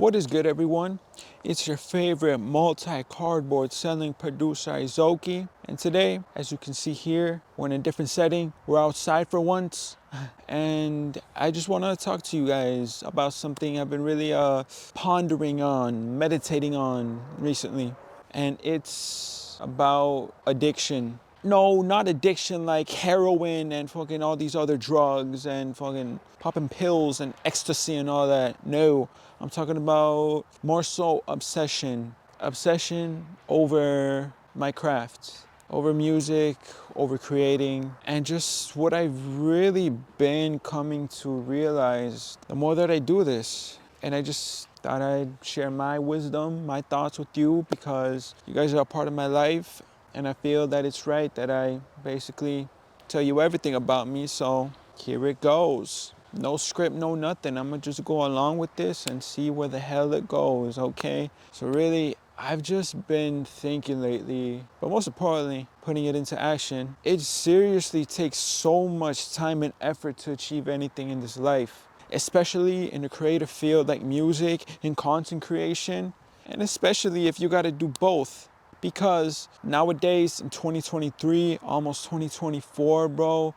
What is good, everyone? It's your favorite multi-cardboard selling producer, Izoki. And today, as you can see here, we're in a different setting. We're outside for once. And I just want to talk to you guys about something I've been really pondering on, meditating on recently. And it's about addiction. No, not addiction like heroin and fucking all these other drugs and fucking popping pills and ecstasy and all that. No, I'm talking about more so obsession. Obsession over my craft, over music, over creating, and just what I've really been coming to realize the more that I do this. And I just thought I'd share my wisdom, my thoughts with you because you guys are a part of my life. And I feel that it's right that I basically tell you everything about me. So here it goes. No script, no nothing. I'm gonna just go along with this and see where the hell it goes, okay? So really, I've just been thinking lately, but most importantly, putting it into action. It seriously takes so much time and effort to achieve anything in this life, especially in a creative field like music and content creation, and especially if you gotta do both. Because nowadays in 2023, almost 2024, bro,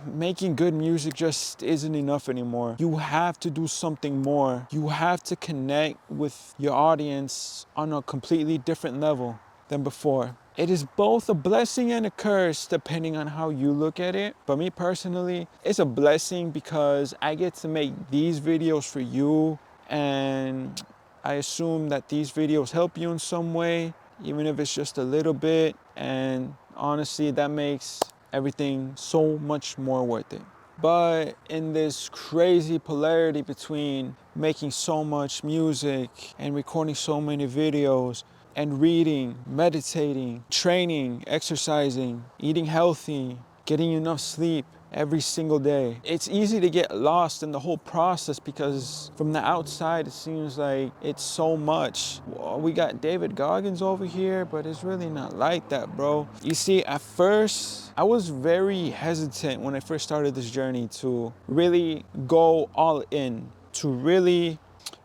making good music just isn't enough anymore. You have to do something more. You have to connect with your audience on a completely different level than before. It is both a blessing and a curse depending on how you look at it. But me personally, it's a blessing because I get to make these videos for you, and I assume that these videos help you in some way, even if it's just a little bit. And honestly, that makes everything so much more worth it. But in this crazy polarity between making so much music and recording so many videos and reading, meditating, training, exercising, eating healthy, getting enough sleep every single day, it's easy to get lost in the whole process because from the outside it seems like it's so much. Well, we got David Goggins over here, but it's really not like that, bro. You see, at first I was very hesitant when I first started this journey to really go all in, to really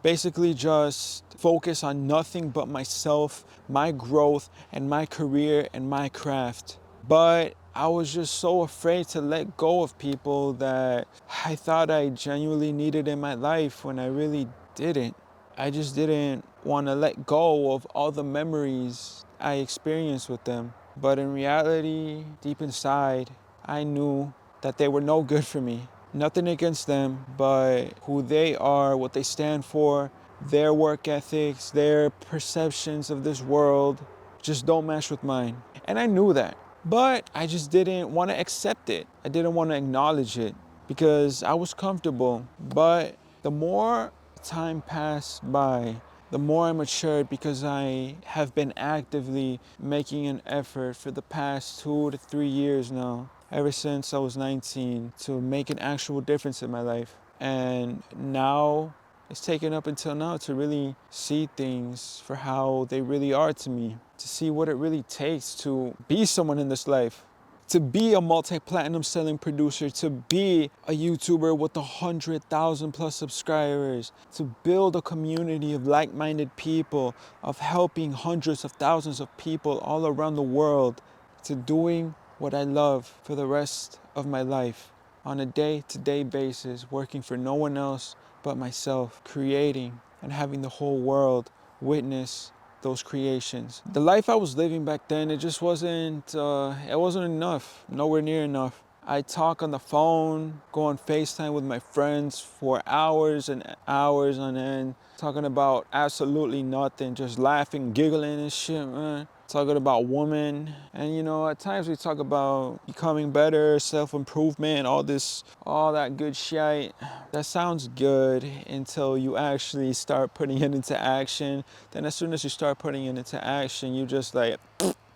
basically just focus on nothing but myself, my growth, and my career and my craft. But I was just so afraid to let go of people that I thought I genuinely needed in my life when I really didn't. I just didn't want to let go of all the memories I experienced with them. But in reality, deep inside, I knew that they were no good for me. Nothing against them, but who they are, what they stand for, their work ethics, their perceptions of this world just don't match with mine. And I knew that. But I just didn't want to accept it. I didn't want to acknowledge it because I was comfortable. But the more time passed by, the more I matured because I have been actively making an effort for the past 2 to 3 years now, ever since I was 19, to make an actual difference in my life. And now it's taken up until now to really see things for how they really are to me, to see what it really takes to be someone in this life, to be a multi-platinum selling producer, to be a YouTuber with 100,000 plus subscribers, to build a community of like-minded people, of helping hundreds of thousands of people all around the world, to doing what I love for the rest of my life on a day-to-day basis, working for no one else but myself, creating and having the whole world witness those creations. The life I was living back then, it just wasn't enough, nowhere near enough. I talk on the phone, go on FaceTime with my friends for hours and hours on end, talking about absolutely nothing, just laughing, giggling and shit, man. Talking about women. And at times we talk about becoming better, self-improvement, all that good shit. That sounds good until you actually start putting it into action. Then as soon as you start putting it into action, you just like,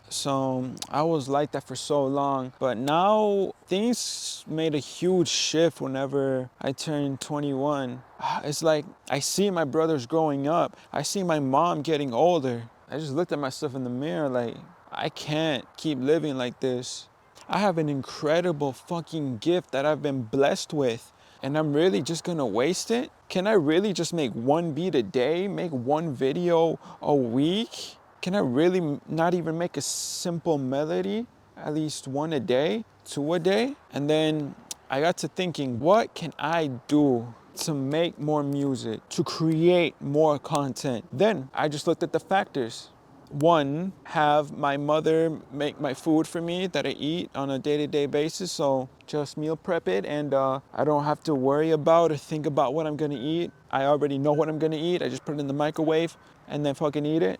so I was like that for so long. But now things made a huge shift whenever I turned 21. It's like I see my brothers growing up. I see my mom getting older. I just looked at myself in the mirror like, I can't keep living like this. I have an incredible fucking gift that I've been blessed with. and I'm really just gonna waste it? Can I really just make one beat a day, make one video a week? Can I really not even make a simple melody, at least one a day, two a day? And then I got to thinking, what can I do to make more music, to create more content? Then I just looked at the factors. One, have my mother make my food for me that I eat on a day-to-day basis, so just meal prep it, and I don't have to worry about or think about what I'm gonna eat. I already know what I'm gonna eat. I just put it in the microwave and then fucking eat it.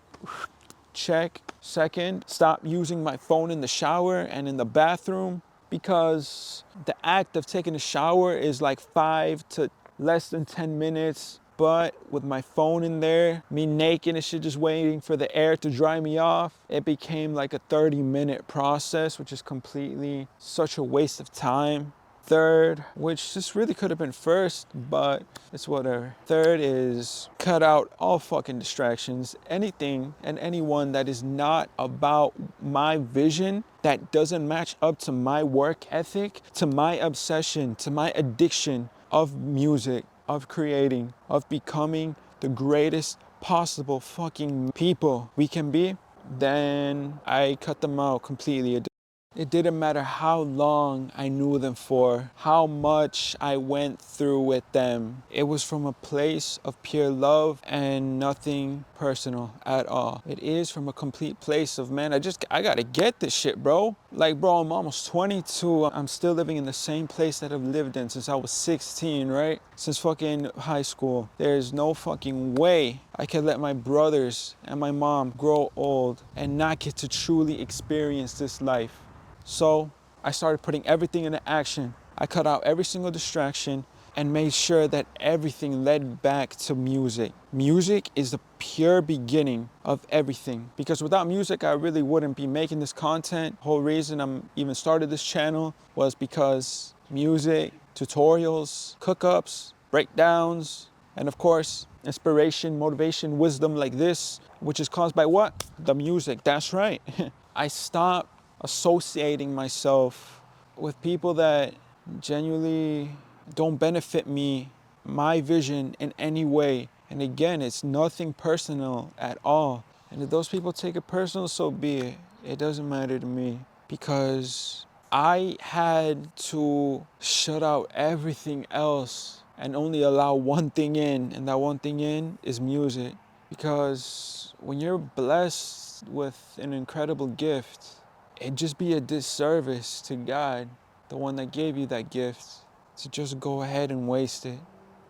Check. Second, stop using my phone in the shower and in the bathroom, because the act of taking a shower is like 5 to less than 10 minutes. But with my phone in there, me naked and shit just waiting for the air to dry me off, it became like a 30-minute process, which is completely such a waste of time. Third, which this really could have been first, but it's whatever. Third is cut out all fucking distractions. Anything and anyone that is not about my vision, that doesn't match up to my work ethic, to my obsession, to my addiction of music, of creating, of becoming the greatest possible fucking people we can be, then I cut them out completely. It didn't matter how long I knew them for, how much I went through with them. It was from a place of pure love and nothing personal at all. It is from a complete place of, man, I gotta get this shit, bro. Like, bro, I'm almost 22. I'm still living in the same place that I've lived in since I was 16, right? Since fucking high school. There's no fucking way I can let my brothers and my mom grow old and not get to truly experience this life. So I started putting everything into action. I cut out every single distraction and made sure that everything led back to music. Music is the pure beginning of everything, because without music, I really wouldn't be making this content. Whole reason I'm even started this channel was because music, tutorials, cook-ups, breakdowns, and of course, inspiration, motivation, wisdom like this, which is caused by what? The music, that's right. I stopped associating myself with people that genuinely don't benefit me, my vision in any way. And again, it's nothing personal at all. And if those people take it personal, so be it. It doesn't matter to me, because I had to shut out everything else and only allow one thing in, and that one thing in is music. Because when you're blessed with an incredible gift, it'd just be a disservice to God, the one that gave you that gift, to just go ahead and waste it.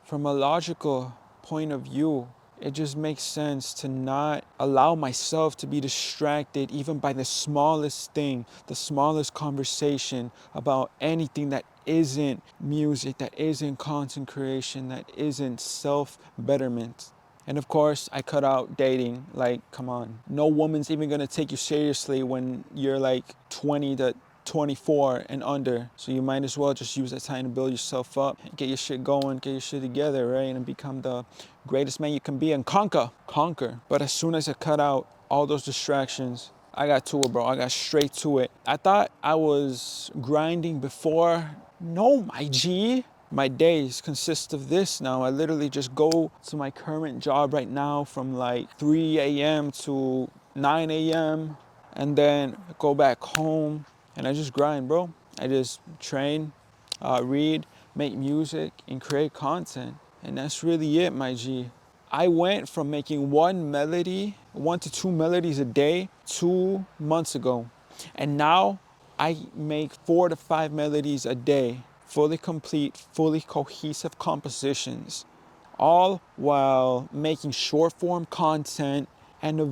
From a logical point of view, it just makes sense to not allow myself to be distracted even by the smallest thing, the smallest conversation about anything that isn't music, that isn't content creation, that isn't self-betterment. And of course, I cut out dating. Like, come on. No woman's even gonna take you seriously when you're like 20 to 24 and under. So you might as well just use that time to build yourself up, get your shit going, get your shit together, right? And become the greatest man you can be and conquer. But as soon as I cut out all those distractions, I got to it, bro. I got straight to it. I thought I was grinding before. No, my G. My days consist of this now. I literally just go to my current job right now from like 3 a.m. to 9 a.m. and then go back home and I just grind, bro. I just train, read, make music, and create content. And that's really it, my G. I went from making one to two melodies a day 2 months ago. And now I make 4 to 5 melodies a day. Fully complete, fully cohesive compositions, all while making short form content and a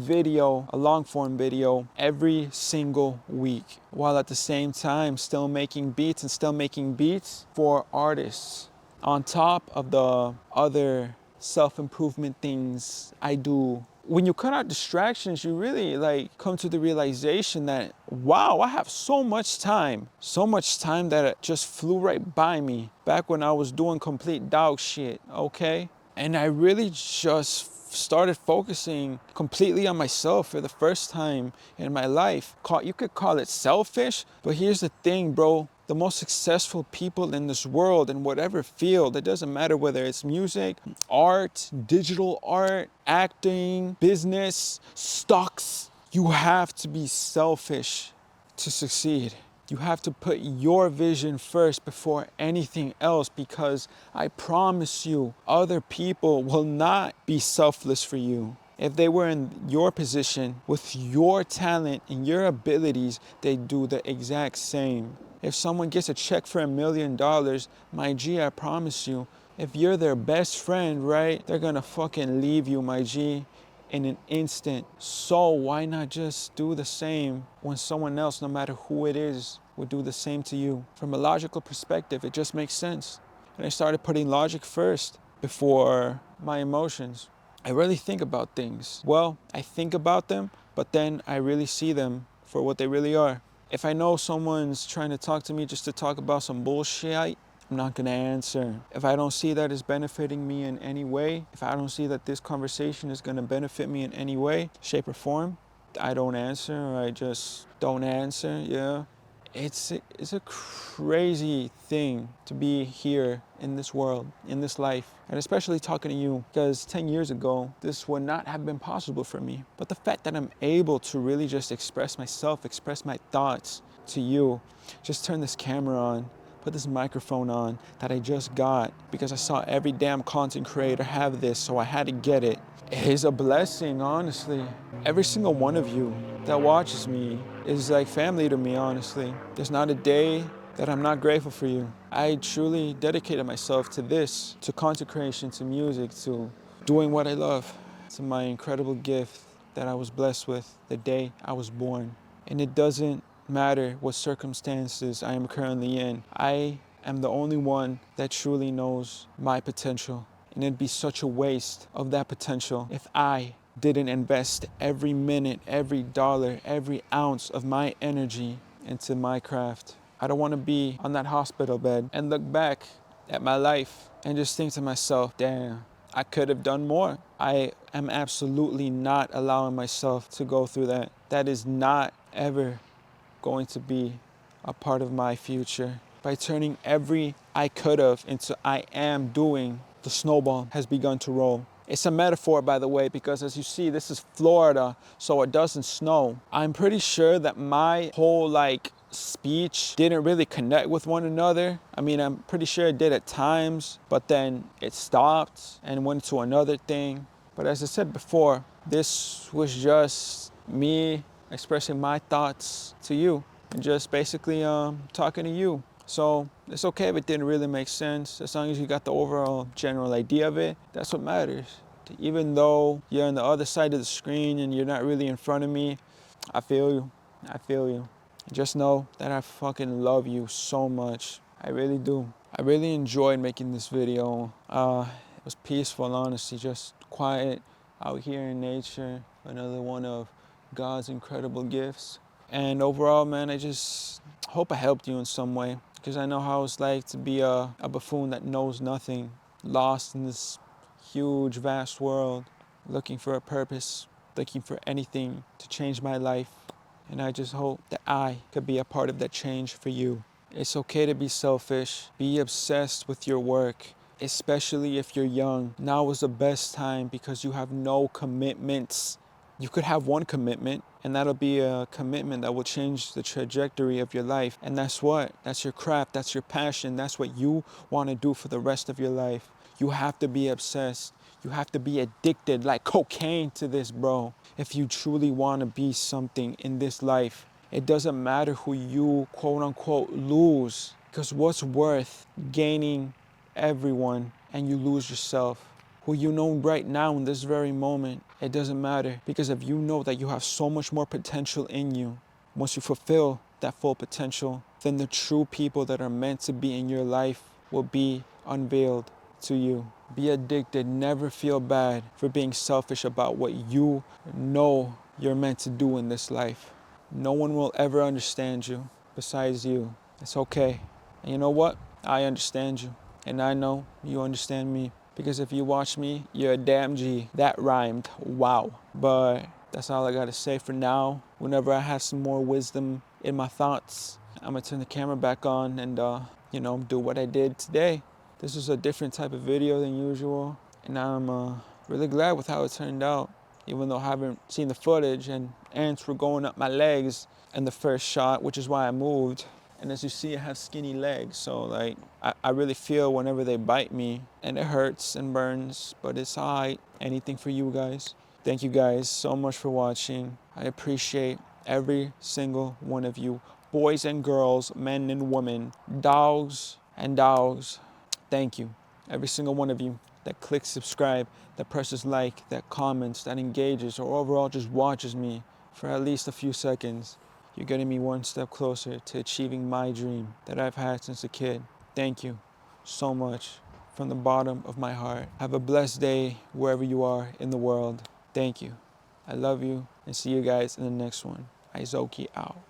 long form video every single week, while at the same time still making beats for artists, on top of the other self-improvement things I do. When you cut out distractions, you really like come to the realization that, wow, I have so much time that it just flew right by me back when I was doing complete dog shit, okay? And I really just started focusing completely on myself for the first time in my life. You could call it selfish, but here's the thing, bro. The most successful people in this world, in whatever field, it doesn't matter whether it's music, art, digital art, acting, business, stocks. You have to be selfish to succeed. You have to put your vision first before anything else, because I promise you, other people will not be selfless for you. If they were in your position with your talent and your abilities, they do the exact same. If someone gets a check for $1 million, my G, I promise you, if you're their best friend, right, they're gonna fucking leave you, my G, in an instant. So why not just do the same when someone else, no matter who it is, would do the same to you? From a logical perspective, it just makes sense. And I started putting logic first before my emotions. I really think about things. Well, I think about them, but then I really see them for what they really are. If I know someone's trying to talk to me just to talk about some bullshit, I'm not gonna answer. If I don't see that it's benefiting me in any way, if I don't see that this conversation is gonna benefit me in any way, shape or form, I don't answer, or I just don't answer, yeah. It's a crazy thing to be here in this world, in this life, and especially talking to you, because 10 years ago, this would not have been possible for me. But the fact that I'm able to really just express myself, express my thoughts to you, just turn this camera on, put this microphone on that I just got because I saw every damn content creator have this, so I had to get it. It is a blessing, honestly. Every single one of you that watches me is like family to me, honestly. There's not a day that I'm not grateful for you. I truly dedicated myself to this, to content creation, to music, to doing what I love, to my incredible gift that I was blessed with the day I was born. And it doesn't matter what circumstances I am currently in. I am the only one that truly knows my potential. And it'd be such a waste of that potential if I didn't invest every minute, every dollar, every ounce of my energy into my craft. I don't want to be on that hospital bed and look back at my life and just think to myself, damn, I could have done more. I am absolutely not allowing myself to go through that. That is not ever going to be a part of my future. By turning every I could have into I am doing, the snowball has begun to roll. It's a metaphor, by the way, because as you see, this is Florida, so it doesn't snow. I'm pretty sure that my whole speech didn't really connect with one another. I mean, I'm pretty sure it did at times, but then it stopped and went to another thing. But as I said before, this was just me expressing my thoughts to you and just basically talking to you. So it's okay if it didn't really make sense. As long as you got the overall general idea of it, that's what matters. Even though you're on the other side of the screen and you're not really in front of me, I feel you. I feel you. Just know that I fucking love you so much. I really do. I really enjoyed making this video. It was peaceful, honestly, just quiet out here in nature. Another one of God's incredible gifts. And overall, man, I just hope I helped you in some way, because I know how it's like to be a buffoon that knows nothing, lost in this huge, vast world, looking for a purpose, looking for anything to change my life. And I just hope that I could be a part of that change for you. It's okay to be selfish, be obsessed with your work, especially if you're young. Now is the best time because you have no commitments. You could have one commitment, and that'll be a commitment that will change the trajectory of your life. And that's what? That's your craft, that's your passion, that's what you want to do for the rest of your life. You have to be obsessed. You have to be addicted like cocaine to this, bro. If you truly want to be something in this life, it doesn't matter who you quote unquote lose, because what's worth gaining everyone and you lose yourself? Who you know right now in this very moment, it doesn't matter, because if you know that you have so much more potential in you, once you fulfill that full potential, then the true people that are meant to be in your life will be unveiled to you. Be addicted, never feel bad for being selfish about what you know you're meant to do in this life. No one will ever understand you besides you. It's okay. And you know what? I understand you. And I know you understand me. Because if you watch me, you're a damn G. That rhymed. Wow. But that's all I gotta say for now. Whenever I have some more wisdom in my thoughts, I'm gonna turn the camera back on and do what I did today. This is a different type of video than usual, and I'm really glad with how it turned out, even though I haven't seen the footage and ants were going up my legs in the first shot, which is why I moved. And as you see, I have skinny legs, so like I really feel whenever they bite me, and it hurts and burns, but it's all right. Anything for you guys. Thank you guys so much for watching. I appreciate every single one of you, boys and girls, men and women, dogs and dogs. Thank you, every single one of you that clicks subscribe, that presses like, that comments, that engages, or overall just watches me for at least a few seconds. You're getting me one step closer to achieving my dream that I've had since a kid. Thank you so much from the bottom of my heart. Have a blessed day wherever you are in the world. Thank you. I love you and see you guys in the next one. Izoki out.